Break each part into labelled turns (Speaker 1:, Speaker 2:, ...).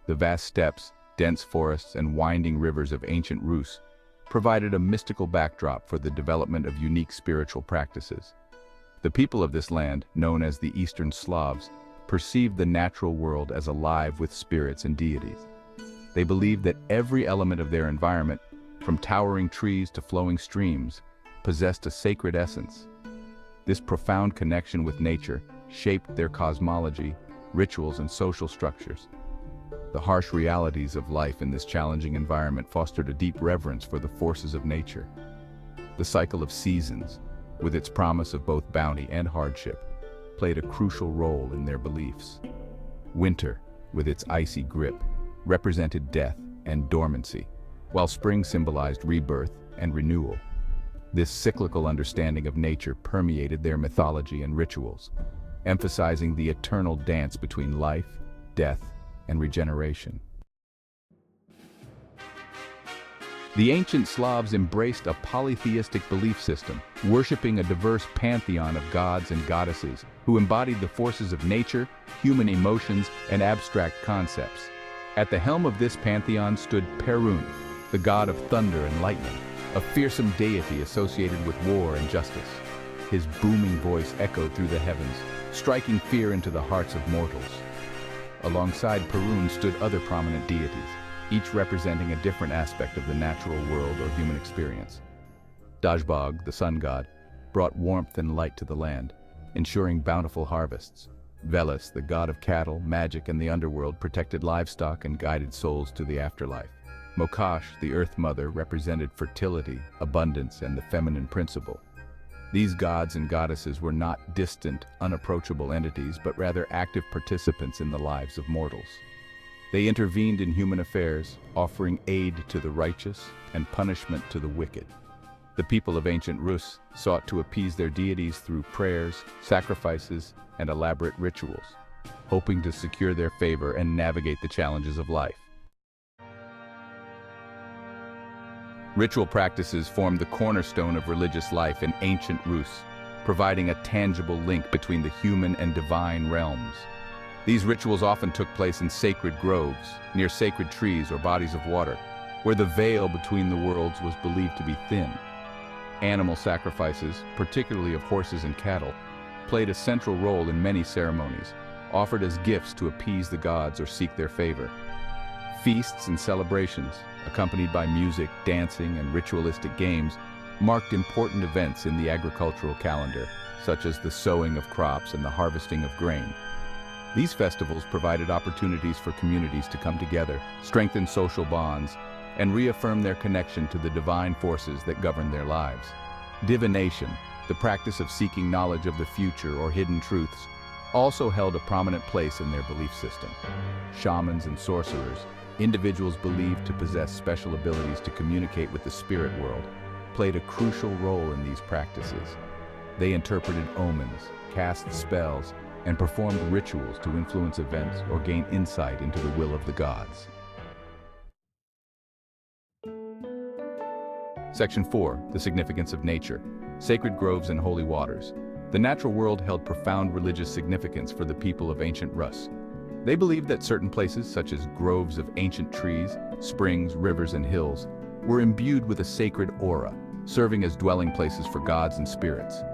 Speaker 1: The vast steppes, dense forests, and winding rivers of ancient Rus provided a mystical backdrop for the development of unique spiritual practices. The people of this land, known as the Eastern Slavs, perceived the natural world as alive with spirits and deities. They believed that every element of their environment, from towering trees to flowing streams, possessed a sacred essence. This profound connection with nature shaped their cosmology, rituals, and social structures. The harsh realities of life in this challenging environment fostered a deep reverence for the forces of nature. The cycle of seasons, with its promise of both bounty and hardship, played a crucial role in their beliefs. Winter, with its icy grip, represented death and dormancy, while spring symbolized rebirth and renewal. This cyclical understanding of nature permeated their mythology and rituals, emphasizing the eternal dance between life, death, and regeneration. The ancient Slavs embraced a polytheistic belief system, worshipping a diverse pantheon of gods and goddesses who embodied the forces of nature, human emotions, and abstract concepts. At the helm of this pantheon stood Perun, the god of thunder and lightning, a fearsome deity associated with war and justice. His booming voice echoed through the heavens, striking fear into the hearts of mortals. Alongside Perun stood other prominent deities, each representing a different aspect of the natural world or human experience. Dajbog, the sun god, brought warmth and light to the land, ensuring bountiful harvests. Veles, the god of cattle, magic, and the underworld, protected livestock and guided souls to the afterlife. Mokash, the earth mother, represented fertility, abundance, and the feminine principle. These gods and goddesses were not distant, unapproachable entities, but rather active participants in the lives of mortals. They intervened in human affairs, offering aid to the righteous and punishment to the wicked. The people of ancient Rus sought to appease their deities through prayers, sacrifices, and elaborate rituals, hoping to secure their favor and navigate the challenges of life. Ritual practices formed the cornerstone of religious life in ancient Rus, providing a tangible link between the human and divine realms. These rituals often took place in sacred groves, near sacred trees or bodies of water, where the veil between the worlds was believed to be thin. Animal sacrifices, particularly of horses and cattle, played a central role in many ceremonies, offered as gifts to appease the gods or seek their favor. Feasts and celebrations, accompanied by music, dancing, and ritualistic games, marked important events in the agricultural calendar, such as the sowing of crops and the harvesting of grain. These festivals provided opportunities for communities to come together, strengthen social bonds, and reaffirm their connection to the divine forces that govern their lives. Divination, the practice of seeking knowledge of the future or hidden truths, also held a prominent place in their belief system. Shamans and sorcerers, individuals believed to possess special abilities to communicate with the spirit world, played a crucial role in these practices. They interpreted omens, cast spells, and performed rituals to influence events or gain insight into the will of the gods. Section 4. The significance of nature. Sacred groves and holy waters. The natural world held profound religious significance for the people of ancient Rus. They believed that certain places, such as groves of ancient trees, springs, rivers, and hills, were imbued with a sacred aura, serving as dwelling places for gods and spirits.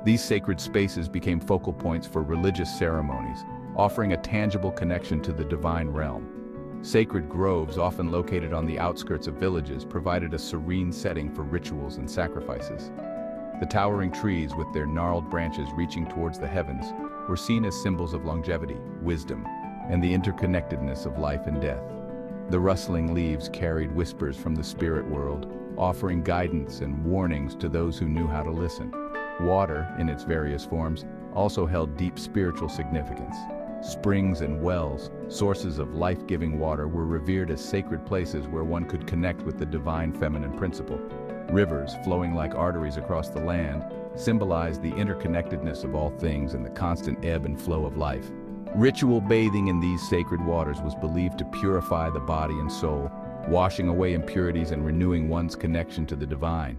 Speaker 1: These sacred spaces became focal points for religious ceremonies, offering a tangible connection to the divine realm. Sacred groves, often located on the outskirts of villages, provided a serene setting for rituals and sacrifices. The towering trees, with their gnarled branches reaching towards the heavens, were seen as symbols of longevity, wisdom, and the interconnectedness of life and death. The rustling leaves carried whispers from the spirit world, offering guidance and warnings to those who knew how to listen. Water, in its various forms, also held deep spiritual significance. Springs and wells, sources of life-giving water, were revered as sacred places where one could connect with the divine feminine principle. Rivers, flowing like arteries across the land, symbolized the interconnectedness of all things and the constant ebb and flow of life. Ritual bathing in these sacred waters was believed to purify the body and soul, washing away impurities and renewing one's connection to the divine.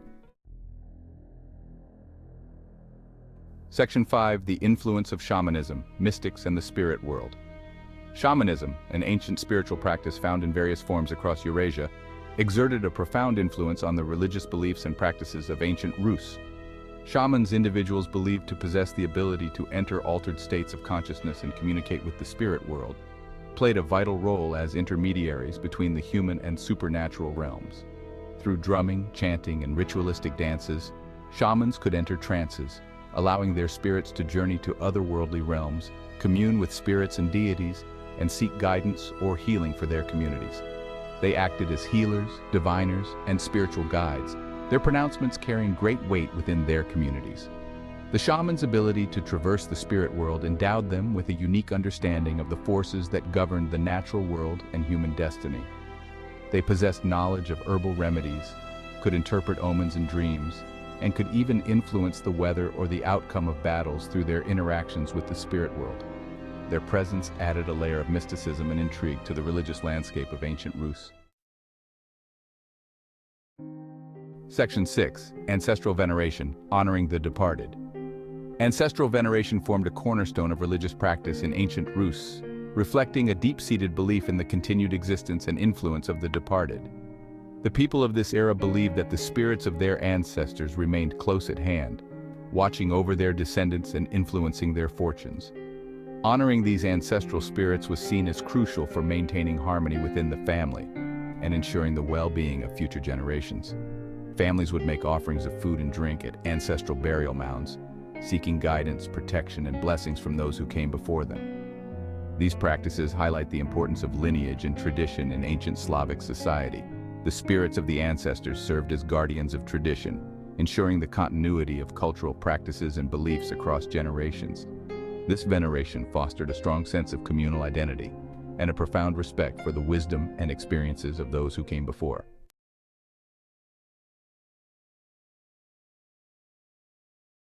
Speaker 1: Section 5. The influence of shamanism, mystics, and the spirit world. Shamanism, an ancient spiritual practice found in various forms across Eurasia, exerted a profound influence on the religious beliefs and practices of ancient Rus. Shamans, individuals believed to possess the ability to enter altered states of consciousness and communicate with the spirit world, played a vital role as intermediaries between the human and supernatural realms. Through drumming, chanting, and ritualistic dances, shamans could enter trances, allowing their spirits to journey to otherworldly realms, commune with spirits and deities, and seek guidance or healing for their communities. They acted as healers, diviners, and spiritual guides, their pronouncements carrying great weight within their communities. The shaman's ability to traverse the spirit world endowed them with a unique understanding of the forces that governed the natural world and human destiny. They possessed knowledge of herbal remedies, could interpret omens and dreams, and could even influence the weather or the outcome of battles through their interactions with the spirit world. Their presence added a layer of mysticism and intrigue to the religious landscape of ancient Rus. Section 6. Ancestral Veneration, Honoring the Departed. Ancestral veneration formed a cornerstone of religious practice in ancient Rus, reflecting a deep-seated belief in the continued existence and influence of the departed. The people of this era believed that the spirits of their ancestors remained close at hand, watching over their descendants and influencing their fortunes. Honoring these ancestral spirits was seen as crucial for maintaining harmony within the family and ensuring the well-being of future generations. Families would make offerings of food and drink at ancestral burial mounds, seeking guidance, protection, and blessings from those who came before them. These practices highlight the importance of lineage and tradition in ancient Slavic society. The spirits of the ancestors served as guardians of tradition, ensuring the continuity of cultural practices and beliefs across generations. This veneration fostered a strong sense of communal identity and a profound respect for the wisdom and experiences of those who came before.